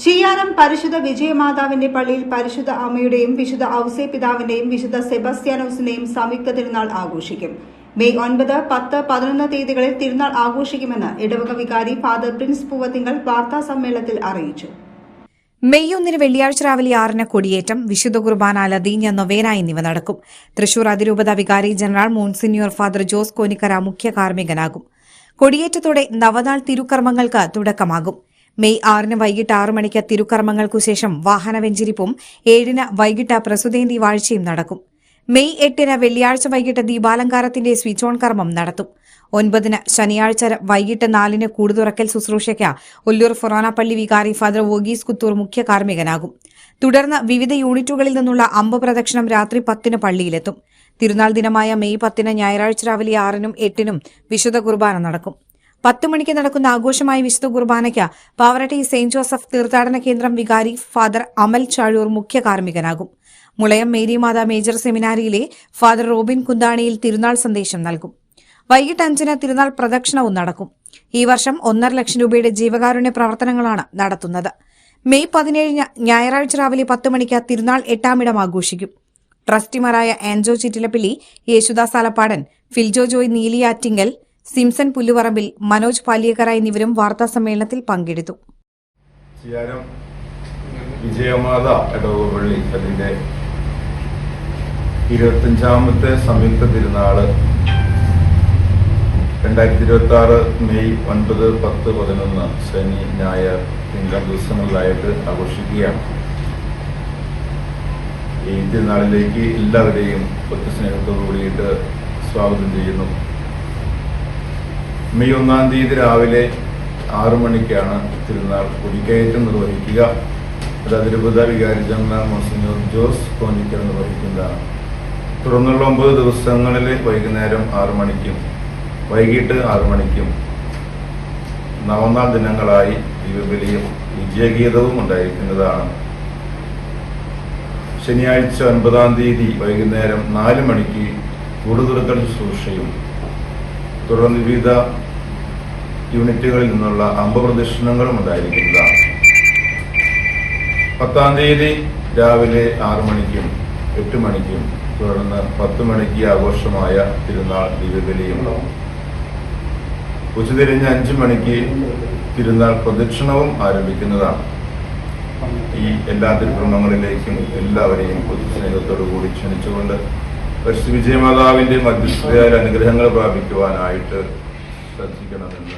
ചിയാരം പരിശുദ്ധ വിജയമാതാവിന്റെ പള്ളിയിൽ പരിശുദ്ധ അമ്മയുടെയും വിശുദ്ധ ഔസേ പിതാവിന്റെയും വിശുദ്ധ സെബാസ്റ്റ്യാനോസിന്റെയും സംയുക്ത തിരുനാൾ ആഘോഷിക്കും. മെയ് 9, 10, 11 തീയതികളിൽ തിരുനാൾ ആഘോഷിക്കുമെന്ന് ഇടവക വികാരി ഫാദർ പ്രിൻസ് പൂവത്തിങ്കൽ വാർത്താ സമ്മേളനത്തിൽ അറിയിച്ചു. മെയ് 1 വെള്ളിയാഴ്ച രാവിലെ 6 കൊടിയേറ്റം, വിശുദ്ധ കുർബാന, ലതീഞ്ഞ നൊവേന എന്നിവ നടക്കും. തൃശൂർ അതിരൂപത വികാരി general monsignor father Jose Konikkara മുഖ്യ കാർമ്മികനാകും. കൊടിയേറ്റത്തോടെ നവനാൾ തിരുക്കർമ്മങ്ങൾക്ക് തുടക്കമാകും. മെയ് 6 വൈകിട്ട് 6 മണിക്ക് തിരുക്കർമ്മങ്ങൾക്കുശേഷം വാഹന വെഞ്ചരിപ്പും 7 വൈകിട്ട് പ്രസുതേന്തി വാഴ്ചയും നടക്കും. മെയ് 8 വെള്ളിയാഴ്ച വൈകിട്ട് ദീപാലങ്കാരത്തിന്റെ സ്വിച്ച് ഓൺ കർമ്മം നടത്തും. 9 ശനിയാഴ്ച വൈകിട്ട് 4 കൂടുതുറക്കൽ ശുശ്രൂഷയ്ക്ക് ഒല്ലൂർ ഫൊറോന പള്ളി വികാരി ഫാദർ വോഗീസ് കുത്തൂർ മുഖ്യ കാർമ്മികനാകും. തുടർന്ന് വിവിധ യൂണിറ്റുകളിൽ നിന്നുള്ള അമ്പപ്രദക്ഷിണം രാത്രി 10 പള്ളിയിലെത്തും. തിരുനാൾ ദിനമായ മെയ് 10 ഞായറാഴ്ച രാവിലെ 6 8 വിശുദ്ധ കുർബാന നടക്കും. 10 മണിക്ക് നടക്കുന്ന ആഘോഷമായ വിശുദ്ധ കുർബാനയ്ക്ക് പാവറട്ടി സെന്റ് ജോസഫ് തീർത്ഥാടന കേന്ദ്രം വികാരി ഫാദർ അമൽ ചാഴൂർ മുഖ്യ കാർമ്മികനാകും. മുളയം മേരിമാത മേജർ സെമിനാരിയിലെ ഫാദർ റോബിൻ കുന്താണിയിൽ തിരുനാൾ സന്ദേശം നൽകും. വൈകിട്ട് 5 തിരുനാൾ പ്രദക്ഷിണവും നടക്കും. ഈ വർഷം 1.5 ലക്ഷം രൂപയുടെ ജീവകാരുണ്യ പ്രവർത്തനങ്ങളാണ് നടത്തുന്നത്. മെയ് 17 ഞായറാഴ്ച രാവിലെ 10 മണിക്ക് തിരുനാൾ 8ാം ഇടം ആഘോഷിക്കും. ട്രസ്റ്റിമാരായ ആൻജോ ചിറ്റിലപ്പിള്ളി, യേശുദാസ് ആലപ്പാടൻ, ഫിൽജോ ജോയ് നീലിയാറ്റിങ്കൽ, സിംസൺ പുല്ലുപറമ്പിൽ, മനോജ് പാലിയക്കര എന്നിവരും വാർത്താ സമ്മേളനത്തിൽ പങ്കെടുത്തു. ചിയാരം വിജയമാത ഇടവപള്ളി അതിന്റെ 25ാമത്തെ സംയുക്ത തിരുനാള് 2026 മെയ് 9, 10, 11 ശനി, ഞായർ, തിങ്കൾ ദിവസങ്ങളിലായിട്ട് ആഘോഷിക്കുകയാണ്. ഈ തിരുനാളിലേക്ക് എല്ലാവരെയും ഒറ്റസ്നേഹത്തോടു കൂടിയിട്ട് സ്വാഗതം ചെയ്യുന്നു. മെയ് 1 തീയതി രാവിലെ 6 മണിക്കാണ് തിരുനാൾ കൊടിക്കയറ്റം നിർവഹിക്കുക. അത് അതിരൂപത വികാരി ജനറൽ മോൺസിഞ്ഞോർ ജോസ് കോനിക്കൽ നിർവഹിക്കുന്നതാണ്. തുടർന്നുള്ള 9 ദിവസങ്ങളിൽ വൈകുന്നേരം 6 മണിക്കും വൈകിട്ട് 6 മണിക്കും നവനാൾ ദിനങ്ങളായി ദിവ്യബലിയും വിജയഗീതവും ഉണ്ടായിരിക്കുന്നതാണ്. ശനിയാഴ്ച 9 തീയതി വൈകുന്നേരം 4 മണിക്ക് കൂടുതുറക്കൽ ശുശ്രൂഷയും തുടർന്ന് വിവിധ യൂണിറ്റുകളിൽ നിന്നുള്ള അമ്പപ്രദക്ഷിണങ്ങളും ഉണ്ടായിരിക്കുന്നതാണ്. 10 തീയതി രാവിലെ 6 മണിക്കും 8 മണിക്കും തുടർന്ന് 10 മണിക്ക് ആഘോഷമായ തിരുനാൾ ദിവ്യബലിയും ഉച്ചതിരിഞ്ഞ് 5 മണിക്ക് തിരുനാൾ പ്രദക്ഷിണവും ആരംഭിക്കുന്നതാണ്. ഈ എല്ലാ തിരുക്രമങ്ങളിലേക്കും എല്ലാവരെയും പൊതുസ്നേഹത്തോടു കൂടി ക്ഷണിച്ചുകൊണ്ട് പരിശുദ്ധ വിജയമാതാവിന്റെ മധ്യസ്ഥതയാൽ അനുഗ്രഹങ്ങൾ പ്രാപിക്കുവാനായിട്ട് ശ്രദ്ധിക്കണമെന്ന്